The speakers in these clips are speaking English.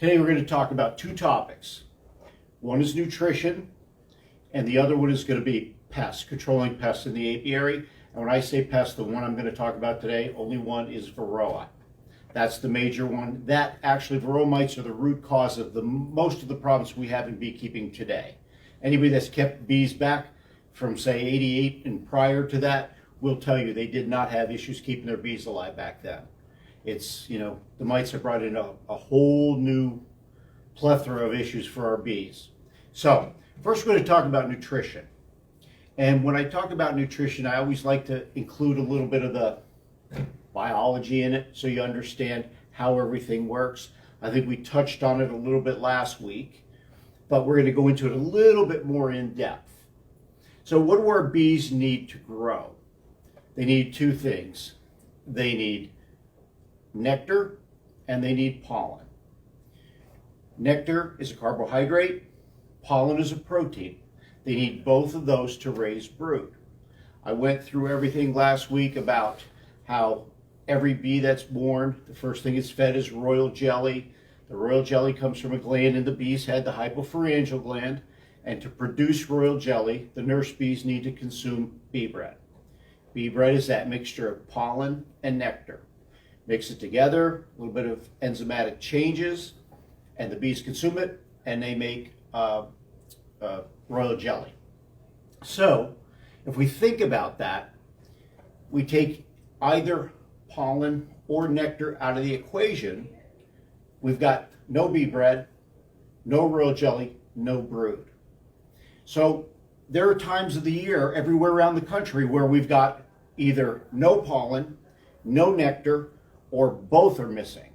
Today we're going to talk about two topics. One is nutrition, and the other one is going to be pests, controlling pests in the apiary. And when I say pests, the one I'm going to talk about today, only one is Varroa. That's the major one. That actually, Varroa mites are the root cause of most of the problems we have in beekeeping today. Anybody that's kept bees back from say 88 and prior to that will tell you they did not have issues keeping their bees alive back then. It's, the mites have brought in a whole new plethora of issues for our bees. So first we're going to talk about nutrition. And when I talk about nutrition, I always like to include a little bit of the biology in it so you understand how everything works. I think we touched on it a little bit last week, but we're going to go into it a little bit more in depth. So what do our bees need to grow? They need two things. They need nectar and they need pollen. Nectar is a carbohydrate, pollen is a protein. They need both of those to raise brood. I went through everything last week about how every bee that's born, the first thing it's fed is royal jelly. The royal jelly comes from a gland in the bee's head, the hypopharyngeal gland, and to produce royal jelly, the nurse bees need to consume bee bread. Bee bread is that mixture of pollen and nectar. Mix it together, a little bit of enzymatic changes, and the bees consume it, and they make royal jelly. So, if we think about that, we take either pollen or nectar out of the equation, we've got no bee bread, no royal jelly, no brood. So, there are times of the year everywhere around the country where we've got either no pollen, no nectar, or both are missing.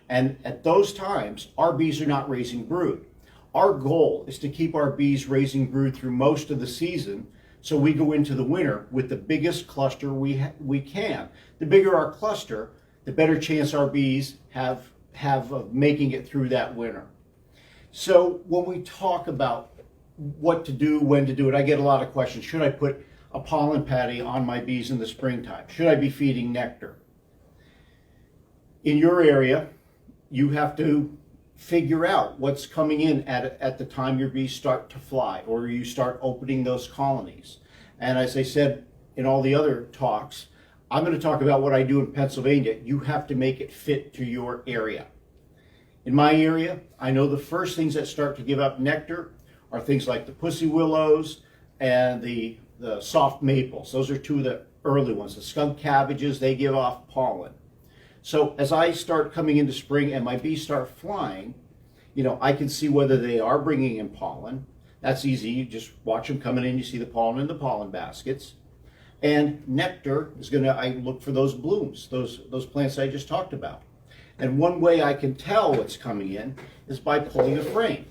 And at those times, our bees are not raising brood. Our goal is to keep our bees raising brood through most of the season, so we go into the winter with the biggest cluster we can. The bigger our cluster, the better chance our bees have of making it through that winter. So when we talk about what to do, when to do it, I get a lot of questions. Should I put a pollen patty on my bees in the springtime? Should I be feeding nectar? In your area, you have to figure out what's coming in at the time your bees start to fly or you start opening those colonies. And as I said in all the other talks, I'm going to talk about what I do in Pennsylvania. You have to make it fit to your area. In my area, I know the first things that start to give up nectar are things like the pussy willows and the soft maples. Those are two of the early ones. The skunk cabbages, they give off pollen. So as I start coming into spring and my bees start flying, I can see whether they are bringing in pollen. That's easy. You just watch them coming in. You see the pollen in the pollen baskets. And nectar is I look for those blooms, those plants I just talked about. And one way I can tell what's coming in is by pulling a frame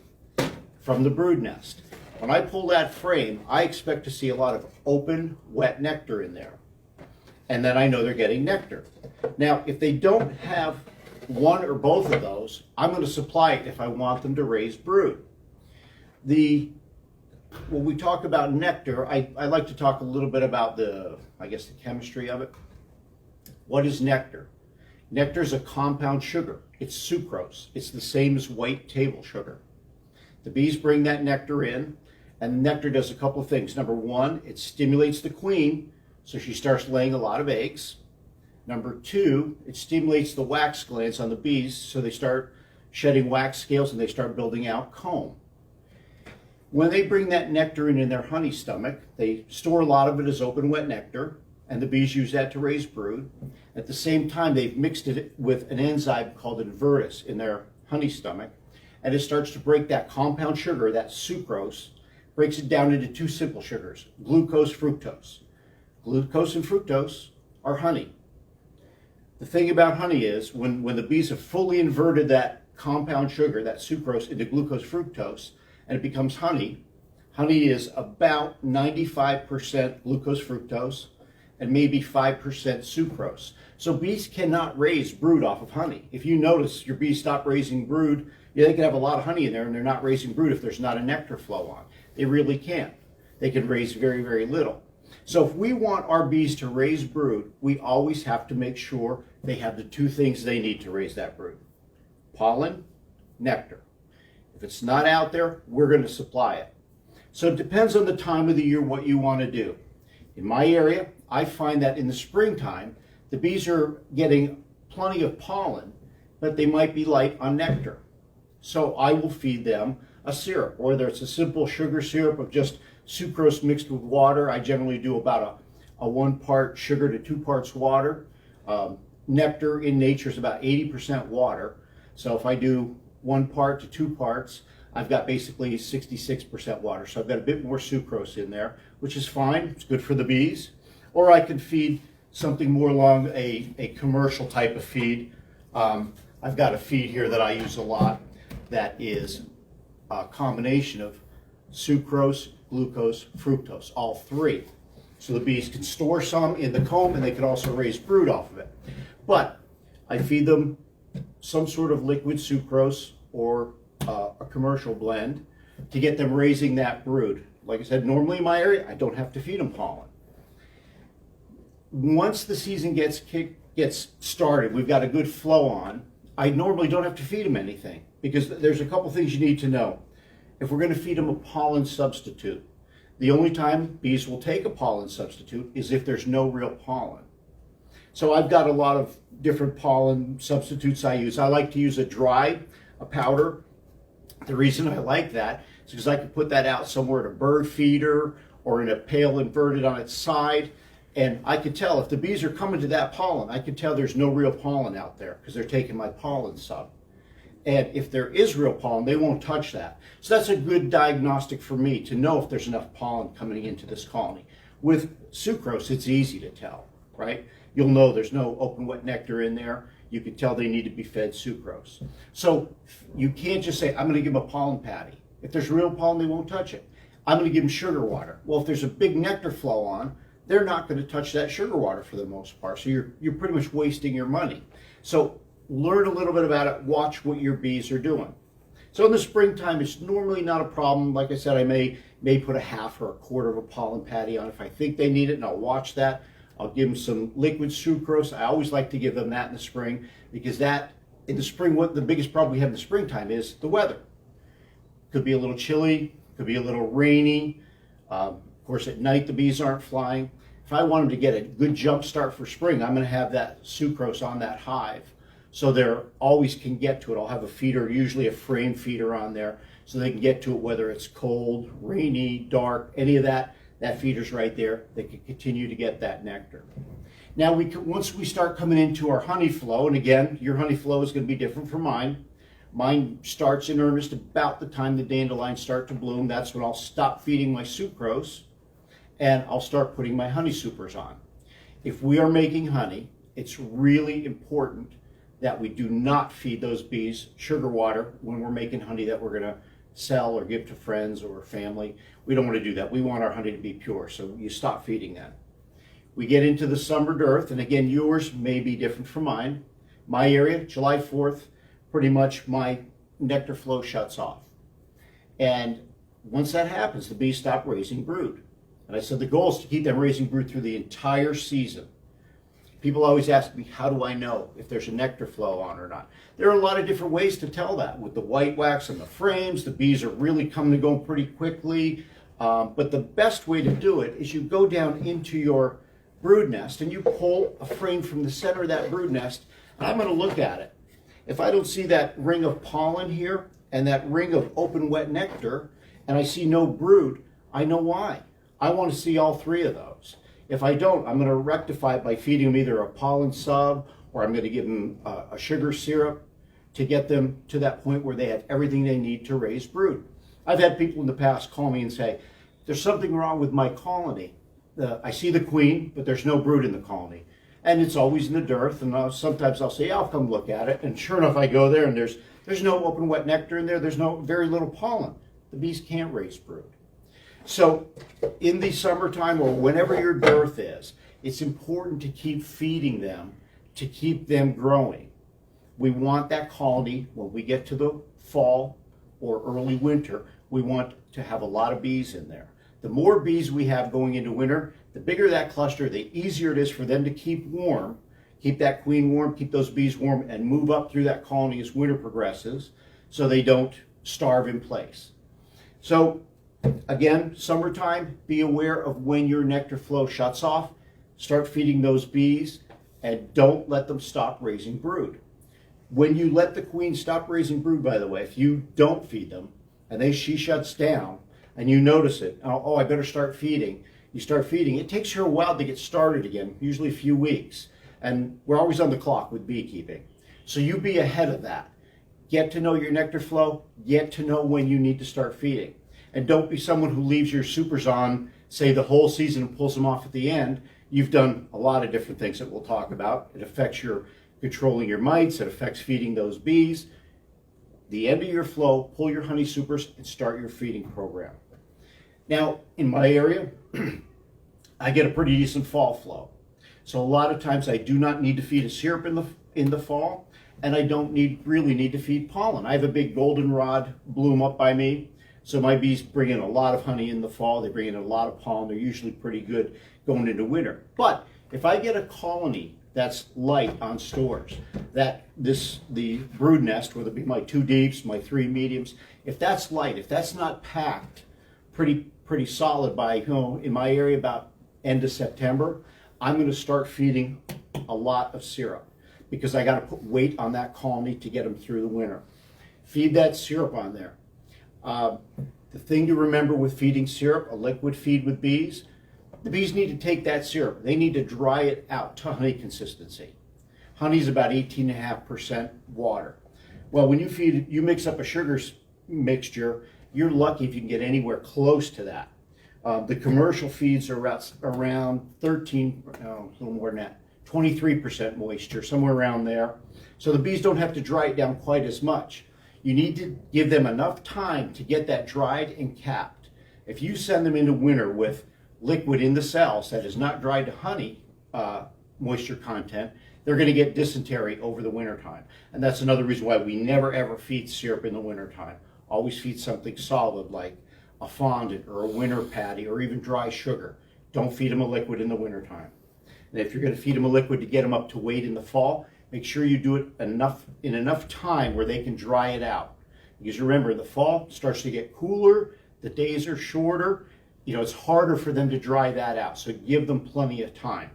from the brood nest. When I pull that frame, I expect to see a lot of open, wet nectar in there. And then I know they're getting nectar. Now, if they don't have one or both of those, I'm going to supply it if I want them to raise brood. When we talk about nectar, I like to talk a little bit about the chemistry of it. What is nectar? Nectar is a compound sugar. It's sucrose. It's the same as white table sugar. The bees bring that nectar in, and nectar does a couple of things. Number one, it stimulates the queen, so she starts laying a lot of eggs. Number two, it stimulates the wax glands on the bees, so they start shedding wax scales and they start building out comb. When they bring that nectar in their honey stomach, they store a lot of it as open wet nectar, and the bees use that to raise brood. At the same time, they've mixed it with an enzyme called invertus in their honey stomach, and it starts to break that compound sugar, that sucrose, breaks it down into two simple sugars, glucose, fructose. Glucose and fructose are honey. The thing about honey is when the bees have fully inverted that compound sugar, that sucrose, into glucose, fructose, and it becomes honey, honey is about 95% glucose, fructose, and maybe 5% sucrose. So bees cannot raise brood off of honey. If you notice your bees stop raising brood, they can have a lot of honey in there and they're not raising brood if there's not a nectar flow on. They really can't. They can raise very, very little. So if we want our bees to raise brood, we always have to make sure they have the two things they need to raise that brood: pollen, nectar. If it's not out there, we're going to supply it. So it depends on the time of the year what you want to do. In my area, I find that in the springtime, the bees are getting plenty of pollen, but they might be light on nectar. So I will feed them a syrup, whether it's a simple sugar syrup of just sucrose mixed with water. I generally do about a 1 part sugar to 2 parts water. Nectar in nature is about 80% water. So if I do 1 part to 2 parts, I've got basically 66% water. So I've got a bit more sucrose in there, which is fine. It's good for the bees. Or I could feed something more along a commercial type of feed. I've got a feed here that I use a lot that is a combination of sucrose, glucose, fructose, all three. So the bees can store some in the comb and they can also raise brood off of it. But I feed them some sort of liquid sucrose or a commercial blend to get them raising that brood. Like I said, normally in my area, I don't have to feed them pollen. Once the season gets started, we've got a good flow on, I normally don't have to feed them anything because there's a couple things you need to know. If we're going to feed them a pollen substitute, the only time bees will take a pollen substitute is if there's no real pollen. So I've got a lot of different pollen substitutes I use. I like to use a powder. The reason I like that is because I can put that out somewhere at a bird feeder or in a pail inverted on its side. And I could tell if the bees are coming to that pollen, I could tell there's no real pollen out there because they're taking my pollen sub. And if there is real pollen, they won't touch that. So that's a good diagnostic for me to know if there's enough pollen coming into this colony. With sucrose, it's easy to tell, right? You'll know there's no open wet nectar in there. You can tell they need to be fed sucrose. So you can't just say, I'm going to give them a pollen patty. If there's real pollen, they won't touch it. I'm going to give them sugar water. Well, if there's a big nectar flow on, they're not going to touch that sugar water for the most part. So you're pretty much wasting your money. So learn a little bit about it. Watch what your bees are doing. So in the springtime, it's normally not a problem. Like I said, I may put a half or a quarter of a pollen patty on if I think they need it, and I'll watch that. I'll give them some liquid sucrose. I always like to give them that in the spring because that, in the spring, what the biggest problem we have in the springtime is the weather. Could be a little chilly, could be a little rainy. Of course, at night the bees aren't flying. If I want them to get a good jump start for spring, I'm going to have that sucrose on that hive so they always can get to it. I'll have a feeder, usually a frame feeder on there, so they can get to it whether it's cold, rainy, dark, any of that. That feeder's right there. They can continue to get that nectar. Now, once we start coming into our honey flow, and again, your honey flow is going to be different from mine. Mine starts in earnest about the time the dandelions start to bloom. That's when I'll stop feeding my sucrose and I'll start putting my honey supers on. If we are making honey, it's really important that we do not feed those bees sugar water when we're making honey that we're going to sell or give to friends or family. We don't want to do that. We want our honey to be pure, so you stop feeding that. We get into the summer dearth, and again, yours may be different from mine. My area, July 4th, pretty much my nectar flow shuts off. And once that happens, the bees stop raising brood. And I said the goal is to keep them raising brood through the entire season. People always ask me, how do I know if there's a nectar flow on or not? There are a lot of different ways to tell that. With the white wax and the frames, the bees are really coming and going pretty quickly. But the best way to do it is you go down into your brood nest and you pull a frame from the center of that brood nest, and I'm going to look at it. If I don't see that ring of pollen here and that ring of open wet nectar, and I see no brood, I know why. I want to see all three of those. If I don't, I'm going to rectify it by feeding them either a pollen sub or I'm going to give them a sugar syrup to get them to that point where they have everything they need to raise brood. I've had people in the past call me and say, there's something wrong with my colony. I see the queen, but there's no brood in the colony. And it's always in the dearth, and sometimes I'll say, I'll come look at it. And sure enough, I go there and there's no open wet nectar in there. There's very little pollen. The bees can't raise brood. So in the summertime or whenever your dearth is, it's important to keep feeding them to keep them growing. We want that colony, when we get to the fall or early winter, we want to have a lot of bees in there. The more bees we have going into winter, the bigger that cluster, the easier it is for them to keep warm, keep that queen warm, keep those bees warm, and move up through that colony as winter progresses so they don't starve in place. So again, summertime, be aware of when your nectar flow shuts off. Start feeding those bees and don't let them stop raising brood. When you let the queen stop raising brood, by the way, if you don't feed them and she shuts down and you notice it, oh, I better start feeding. You start feeding. It takes her a while to get started again, usually a few weeks. And we're always on the clock with beekeeping. So you be ahead of that. Get to know your nectar flow. Get to know when you need to start feeding. And don't be someone who leaves your supers on, say, the whole season and pulls them off at the end. You've done a lot of different things that we'll talk about. It affects your controlling your mites. It affects feeding those bees. The end of your flow, pull your honey supers and start your feeding program. Now, in my area, I get a pretty decent fall flow. So a lot of times I do not need to feed a syrup in the fall, and I don't really need to feed pollen. I have a big goldenrod bloom up by me, so my bees bring in a lot of honey in the fall. They bring in a lot of pollen. They're usually pretty good going into winter. But if I get a colony that's light on stores, the brood nest, whether it be my 2 deeps, my 3 mediums, if that's light, if that's not packed pretty solid by, in my area about end of September, I'm going to start feeding a lot of syrup because I got to put weight on that colony to get them through the winter. Feed that syrup on there. The thing to remember with feeding syrup, a liquid feed with bees, the bees need to take that syrup. They need to dry it out to honey consistency. Honey is about 18.5% water. Well, when you mix up a sugar mixture, you're lucky if you can get anywhere close to that. The commercial feeds are around 13, a little more than that, 23% moisture, somewhere around there. So the bees don't have to dry it down quite as much. You need to give them enough time to get that dried and capped. If you send them into winter with liquid in the cells that is not dried to honey moisture content, they're going to get dysentery over the wintertime. And that's another reason why we never ever feed syrup in the wintertime. Always feed something solid like a fondant or a winter patty or even dry sugar. Don't feed them a liquid in the wintertime. And if you're going to feed them a liquid to get them up to weight in the fall, make sure you do it in enough time where they can dry it out. Because remember, the fall starts to get cooler, the days are shorter, it's harder for them to dry that out. So give them plenty of time.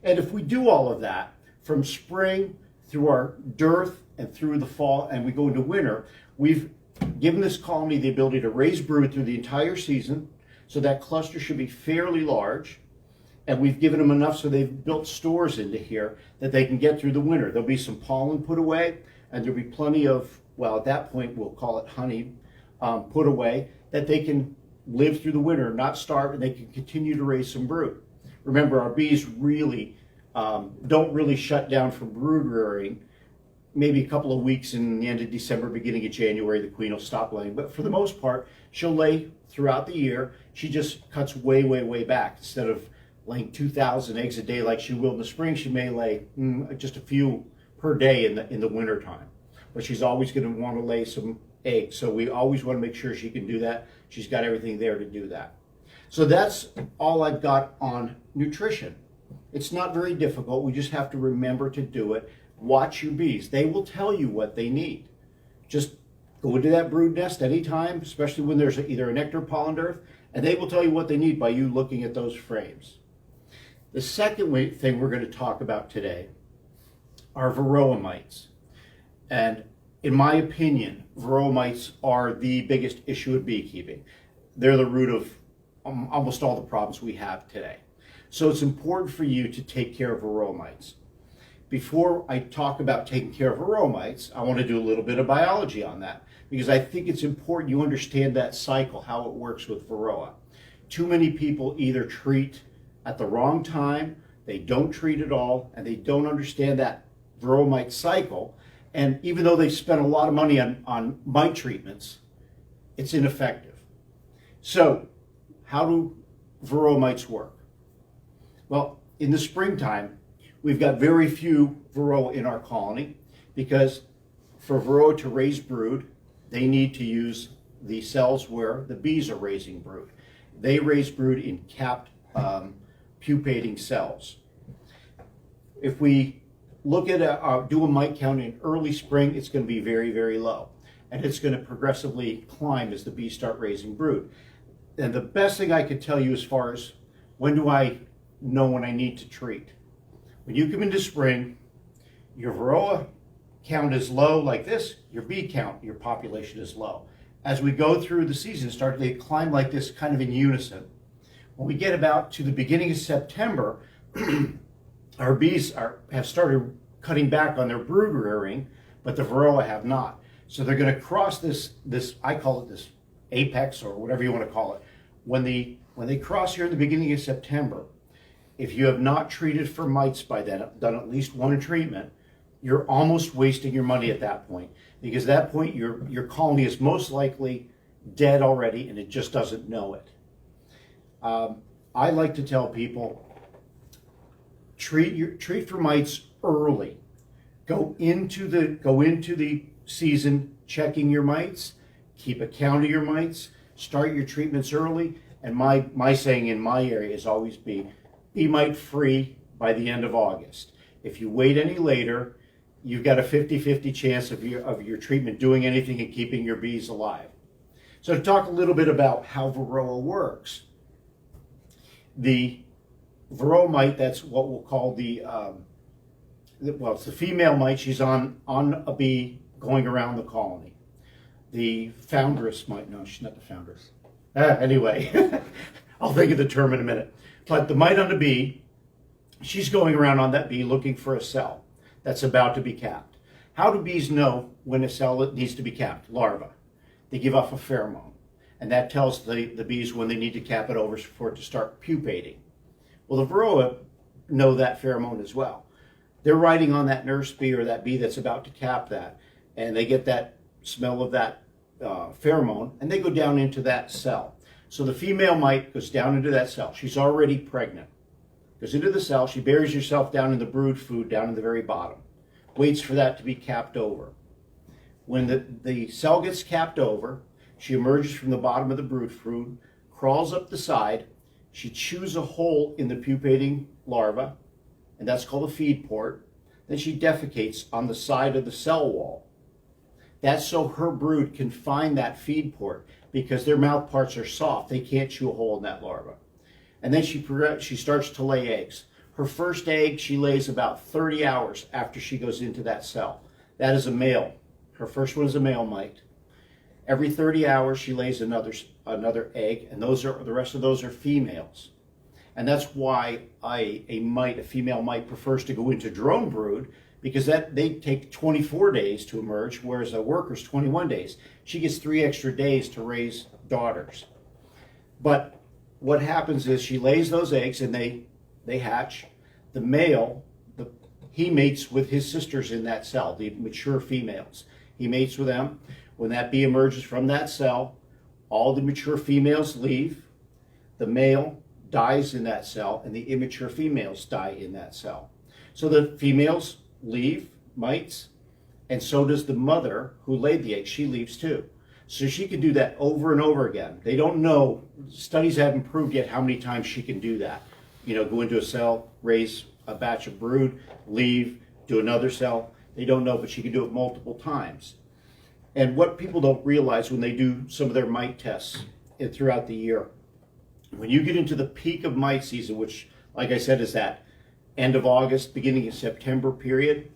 And if we do all of that from spring through our dearth and through the fall and we go into winter, we've given this colony the ability to raise brood through the entire season, so that cluster should be fairly large, and we've given them enough so they've built stores into here that they can get through the winter. There'll be some pollen put away, and there'll be plenty of, well, at that point we'll call it honey, put away, that they can live through the winter, not starve, and they can continue to raise some brood. Remember, our bees really don't really shut down from brood rearing. Maybe a couple of weeks in the end of December, beginning of January, the queen will stop laying. But for the most part, she'll lay throughout the year. She just cuts way, way, way back. Instead of laying 2,000 eggs a day like she will in the spring, she may lay just a few per day in the winter time. But she's always going to want to lay some eggs. So we always want to make sure she can do that. She's got everything there to do that. So that's all I've got on nutrition. It's not very difficult. We just have to remember to do it. Watch your bees. They will tell you what they need. Just go into that brood nest anytime, especially when there's either a nectar or pollen dearth, and they will tell you what they need by you looking at those frames. The second thing we're going to talk about today are Varroa mites. And in my opinion, Varroa mites are the biggest issue of beekeeping. They're the root of almost all the problems we have today. So it's important for you to take care of Varroa mites. Before I talk about taking care of Varroa mites, I want to do a little bit of biology on that because I think it's important you understand that cycle, how it works with Varroa. Too many people either treat at the wrong time, they don't treat at all, and they don't understand that Varroa mite cycle. And even though they spend a lot of money on mite treatments, it's ineffective. So how do Varroa mites work? Well, in the springtime, we've got very few Varroa in our colony because for Varroa to raise brood, they need to use the cells where the bees are raising brood. They raise brood in capped pupating cells. If we look at do a mite count in early spring, it's going to be very, very low. and it's going to progressively climb as the bees start raising brood. And the best thing I could tell you as far as when do I know when I need to treat? When you come into spring, your Varroa count is low like this, your bee count, your population is low. As we go through the season, they climb like this kind of in unison. When we get about to the beginning of September, our bees have started cutting back on their brood rearing, but the Varroa have not. So they're going to cross this, I call it this apex, or whatever you want to call it. When they cross here in the beginning of September, if you have not treated for mites by then, done at least one treatment, you're almost wasting your money at that point. Because at that point, your colony is most likely dead already, and it just doesn't know it. I like to tell people, treat for mites early. Go into the season checking your mites, keep a count of your mites, start your treatments early, and my saying in my area is always be mite free by the end of August. If you wait any later, you've got a 50-50 chance of your treatment doing anything and keeping your bees alive. So to talk a little bit about how Varroa works, the Varroa mite, that's what we'll call it's the female mite. She's on a bee going around the colony. The foundress mite, no, she's not the foundress. Anyway, I'll think of the term in a minute. But the mite on the bee, she's going around on that bee looking for a cell that's about to be capped. How do bees know when a cell needs to be capped? Larva. They give off a pheromone, and that tells the bees when they need to cap it over for it to start pupating. Well, the Varroa know that pheromone as well. They're riding on that nurse bee or that bee that's about to cap that, and they get that smell of that pheromone, and they go down into that cell. So the female mite goes down into that cell. She's already pregnant. Goes into the cell. She buries herself down in the brood food down in the very bottom. Waits for that to be capped over. When the cell gets capped over, she emerges from the bottom of the brood food, crawls up the side. She chews a hole in the pupating larva, and that's called a feed port. Then she defecates on the side of the cell wall. That's so her brood can find that feed port, because their mouth parts are soft. They can't chew a hole in that larva. And then she starts to lay eggs. Her first egg she lays about 30 hours after she goes into that cell. That is a male. Her first one is a male mite. Every 30 hours she lays another egg, and the rest of those are females. And that's why a female mite prefers to go into drone brood, because they take 24 days to emerge, whereas a worker's 21 days. She gets 3 extra days to raise daughters. But what happens is she lays those eggs and they hatch. The male, he mates with his sisters in that cell, the mature females. He mates with them. When that bee emerges from that cell, all the mature females leave. The male dies in that cell, and the immature females die in that cell. So the females leave, mites, and so does the mother who laid the egg. She leaves too. So she can do that over and over again. They don't know, studies haven't proved yet how many times she can do that. Go into a cell, raise a batch of brood, leave, do another cell. They don't know, but she can do it multiple times. And what people don't realize when they do some of their mite tests throughout the year, when you get into the peak of mite season, which, like I said, is that end of August, beginning of September period,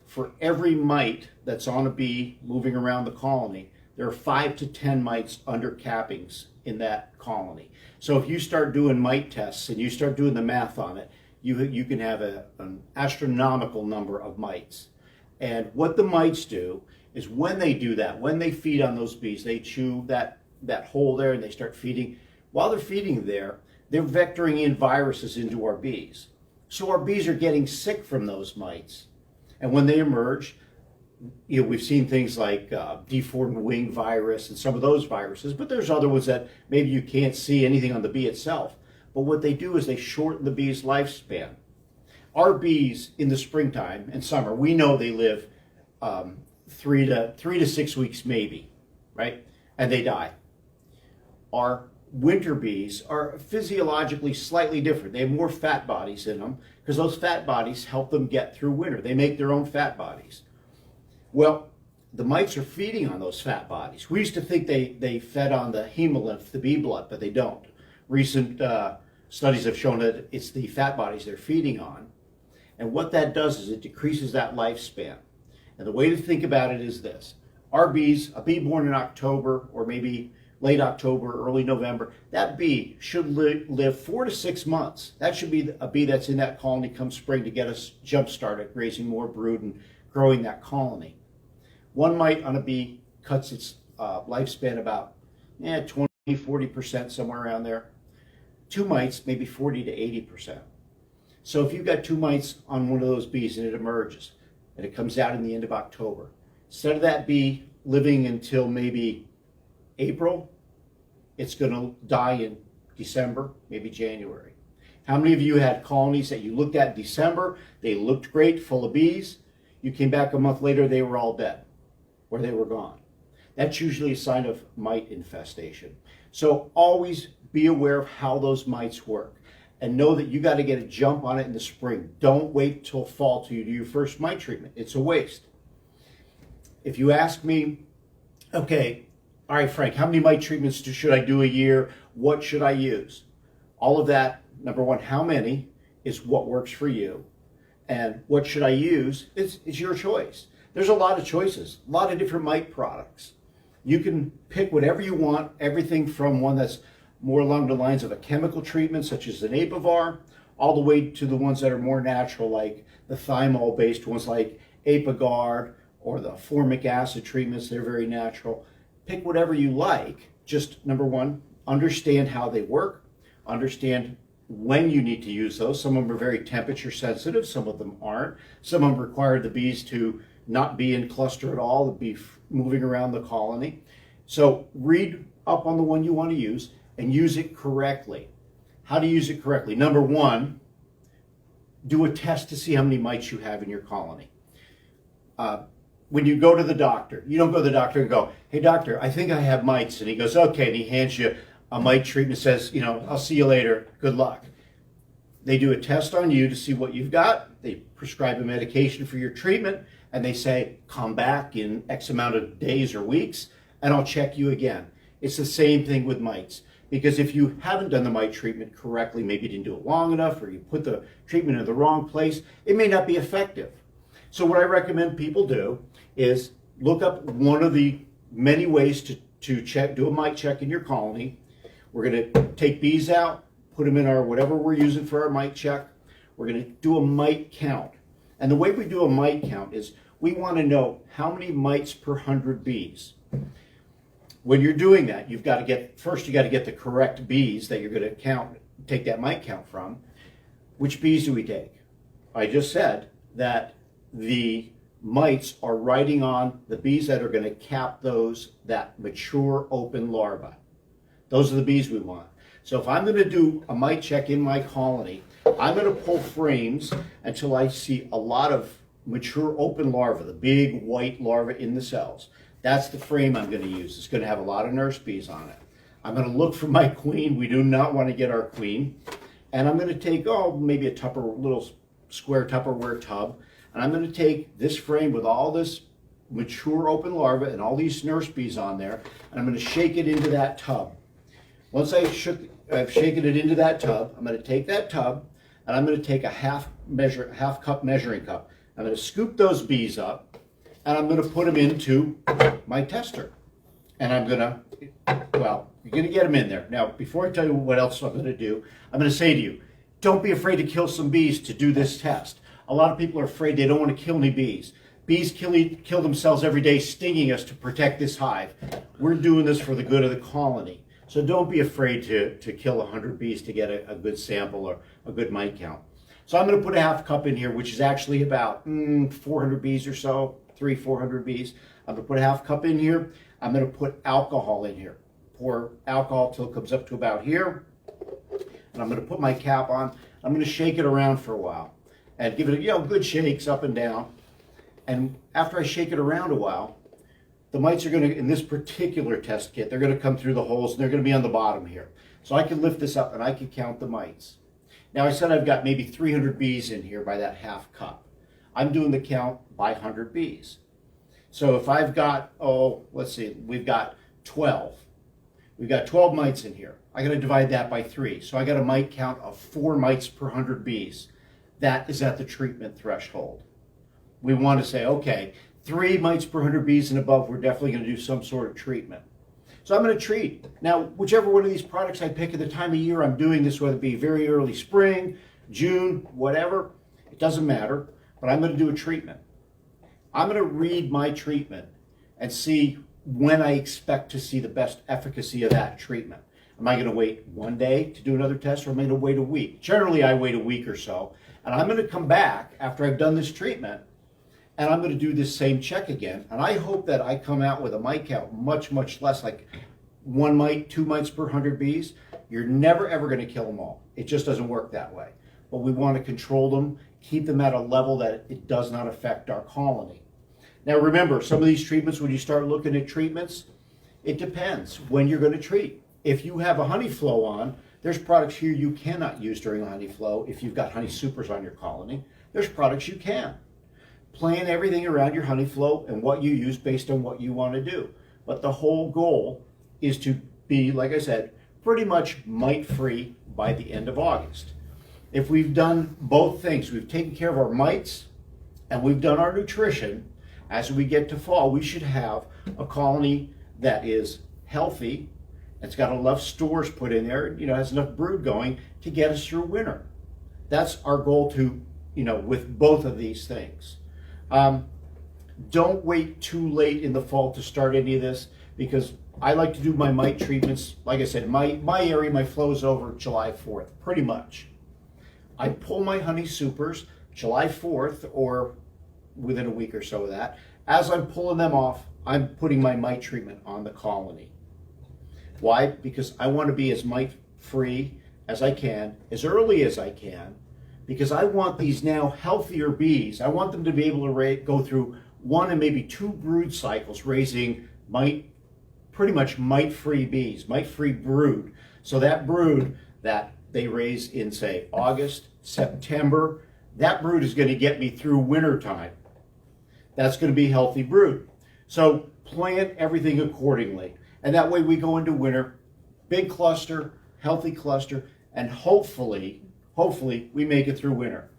for every mite that's on a bee moving around the colony, there are 5 to 10 mites under cappings in that colony. So if you start doing mite tests and you start doing the math on it, you can have an astronomical number of mites. And what the mites do is when they do that, when they feed on those bees, they chew that hole there and they start feeding. While they're feeding there, they're vectoring in viruses into our bees. So our bees are getting sick from those mites. And when they emerge, we've seen things like deformed wing virus and some of those viruses, but there's other ones that maybe you can't see anything on the bee itself. But what they do is they shorten the bee's lifespan. Our bees in the springtime and summer, we know they live 3 to 6 weeks maybe, right? And they die. Our winter bees are physiologically slightly different. They have more fat bodies in them because those fat bodies help them get through winter. They make their own fat bodies. Well, the mites are feeding on those fat bodies. We used to think they fed on the hemolymph, the bee blood, but they don't. Recent studies have shown that it's the fat bodies they're feeding on. And what that does is it decreases that lifespan. And the way to think about it is this. Our bees, a bee born in October or maybe late October, early November, that bee should live 4 to 6 months. That should be a bee that's in that colony come spring to get us jump started, raising more brood and growing that colony. One mite on a bee cuts its lifespan about 20, 40%, somewhere around there. 2 mites, maybe 40 to 80%. So if you've got 2 mites on one of those bees and it emerges and it comes out in the end of October, instead of that bee living until maybe April, it's going to die in December, maybe January. How many of you had colonies that you looked at in December, they looked great, full of bees, you came back a month later, they were all dead or they were gone? That's usually a sign of mite infestation. So always be aware of how those mites work and know that you got to get a jump on it in the spring. Don't wait till fall till you do your first mite treatment. It's a waste. If you ask me, okay, all right, Frank, how many mite treatments should I do a year? What should I use? All of that, number one, how many is what works for you. And what should I use is your choice. There's a lot of choices, a lot of different mite products. You can pick whatever you want, everything from one that's more along the lines of a chemical treatment, such as an Apivar, all the way to the ones that are more natural, like the thymol-based ones like Apiguard, or the formic acid treatments. They're very natural. Pick whatever you like. Just, number one, understand how they work, understand when you need to use those. Some of them are very temperature sensitive, some of them aren't. Some of them require the bees to not be in cluster at all, to be moving around the colony. So read up on the one you want to use and use it correctly. How to use it correctly? Number one, do a test to see how many mites you have in your colony. When you go to the doctor, you don't go to the doctor and go, hey doctor, I think I have mites. And he goes, okay, and he hands you a mite treatment, says, I'll see you later, good luck. They do a test on you to see what you've got. They prescribe a medication for your treatment, and they say, come back in X amount of days or weeks, and I'll check you again. It's the same thing with mites. Because if you haven't done the mite treatment correctly, maybe you didn't do it long enough, or you put the treatment in the wrong place, it may not be effective. So what I recommend people do is look up one of the many ways to check, do a mite check in your colony. We're going to take bees out, put them in our whatever we're using for our mite check. We're going to do a mite count. And the way we do a mite count is we want to know how many mites per 100 bees. When you're doing that, you got to get the correct bees that you're going to take that mite count from. Which bees do we take? I just said that the mites are riding on the bees that are going to cap that mature open larva. Those are the bees we want. So if I'm going to do a mite check in my colony, I'm going to pull frames until I see a lot of mature open larvae, the big white larvae in the cells. That's the frame I'm going to use. It's going to have a lot of nurse bees on it. I'm going to look for my queen. We do not want to get our queen. And I'm going to take, maybe a little square Tupperware tub. And I'm going to take this frame with all this mature open larvae and all these nurse bees on there, and I'm going to shake it into that tub. Once I've shaken it into that tub, I'm going to take that tub and I'm going to take a half cup measuring cup. I'm going to scoop those bees up and I'm going to put them into my tester. And I'm going to, you're going to get them in there. Now, before I tell you what else I'm going to do, I'm going to say to you, don't be afraid to kill some bees to do this test. A lot of people are afraid, they don't want to kill any bees. Bees kill themselves every day stinging us to protect this hive. We're doing this for the good of the colony. So don't be afraid to kill 100 bees to get a good sample or a good mite count. So I'm going to put a half cup in here, which is actually about 400 bees or so, 400 bees. I'm going to put a half cup in here. I'm going to put alcohol in here. Pour alcohol till it comes up to about here. And I'm going to put my cap on. I'm going to shake it around for a while and give it good shakes up and down. And after I shake it around a while, the mites are going to, in this particular test kit, they're going to come through the holes and they're going to be on the bottom here. So I can lift this up and I can count the mites. Now I said I've got maybe 300 bees in here by that half cup. I'm doing the count by 100 bees. So if I've got, oh, let's see, we've got 12. We've got 12 mites in here. I got to divide that by 3. So I got a mite count of 4 mites per 100 bees. That is at the treatment threshold. We want to say, okay, 3 mites per 100 bees and above, we're definitely going to do some sort of treatment. So I'm going to treat. Now, whichever one of these products I pick at the time of year I'm doing this, whether it be very early spring, June, whatever, it doesn't matter, but I'm going to do a treatment. I'm going to read my treatment and see when I expect to see the best efficacy of that treatment. Am I going to wait 1 day to do another test, or am I going to wait a week? Generally, I wait a week or so, and I'm going to come back after I've done this treatment, and I'm going to do this same check again, and I hope that I come out with a mite count much, much less, like 1 mite, 2 mites per 100 bees. You're never, ever going to kill them all. It just doesn't work that way. But we want to control them, keep them at a level that it does not affect our colony. Now remember, some of these treatments, when you start looking at treatments, it depends when you're going to treat. If you have a honey flow on, there's products here you cannot use during a honey flow. If you've got honey supers on your colony, there's products you can. Plan everything around your honey flow and what you use based on what you want to do. But the whole goal is to be, like I said, pretty much mite-free by the end of August. If we've done both things, we've taken care of our mites and we've done our nutrition, as we get to fall, we should have a colony that is healthy. It's got enough stores put in there, has enough brood going to get us through winter. That's our goal to, with both of these things. Don't wait too late in the fall to start any of this, because I like to do my mite treatments. Like I said, my area, my flow is over July 4th, pretty much. I pull my honey supers July 4th or within a week or so of that. As I'm pulling them off, I'm putting my mite treatment on the colony. Why? Because I want to be as mite free as I can, as early as I can, because I want these now healthier bees. I want them to be able to go through 1 and maybe 2 brood cycles raising pretty much mite-free bees, mite-free brood. So that brood that they raise in, say, August, September, that brood is going to get me through winter time. That's going to be healthy brood. So plan everything accordingly. And that way we go into winter, big cluster, healthy cluster, and hopefully we make it through winter.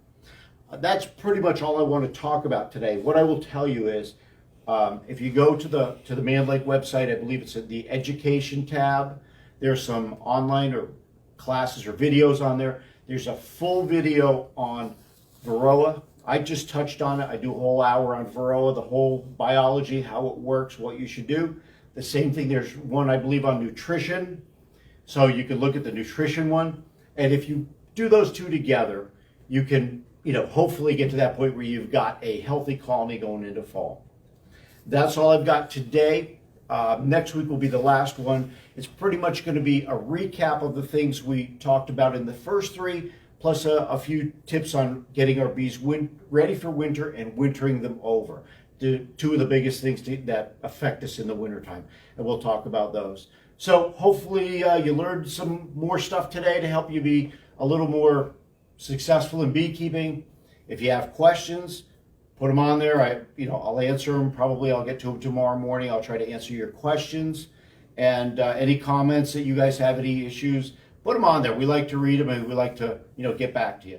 That's pretty much all I want to talk about today. What I will tell you is, if you go to the Man Lake website, I believe it's at the education tab, there's some online or classes or videos on there. There's a full video on Varroa. I just touched on it. I do a whole hour on Varroa, the whole biology, how it works, what you should do. The same thing, there's one, I believe, on nutrition. So you can look at the nutrition one. And if you do those two together, you can, hopefully get to that point where you've got a healthy colony going into fall. That's all I've got today. Next week will be the last one. It's pretty much going to be a recap of the things we talked about in the first 3, plus a few tips on getting our bees ready for winter and wintering them over. 2 of the biggest things that affect us in the wintertime, and we'll talk about those. So hopefully you learned some more stuff today to help you be a little more successful in beekeeping. If you have questions, put them on there. I'll answer them. Probably I'll get to them tomorrow morning. I'll try to answer your questions. And any comments that you guys have, any issues, put them on there. We like to read them, and we like to, get back to you.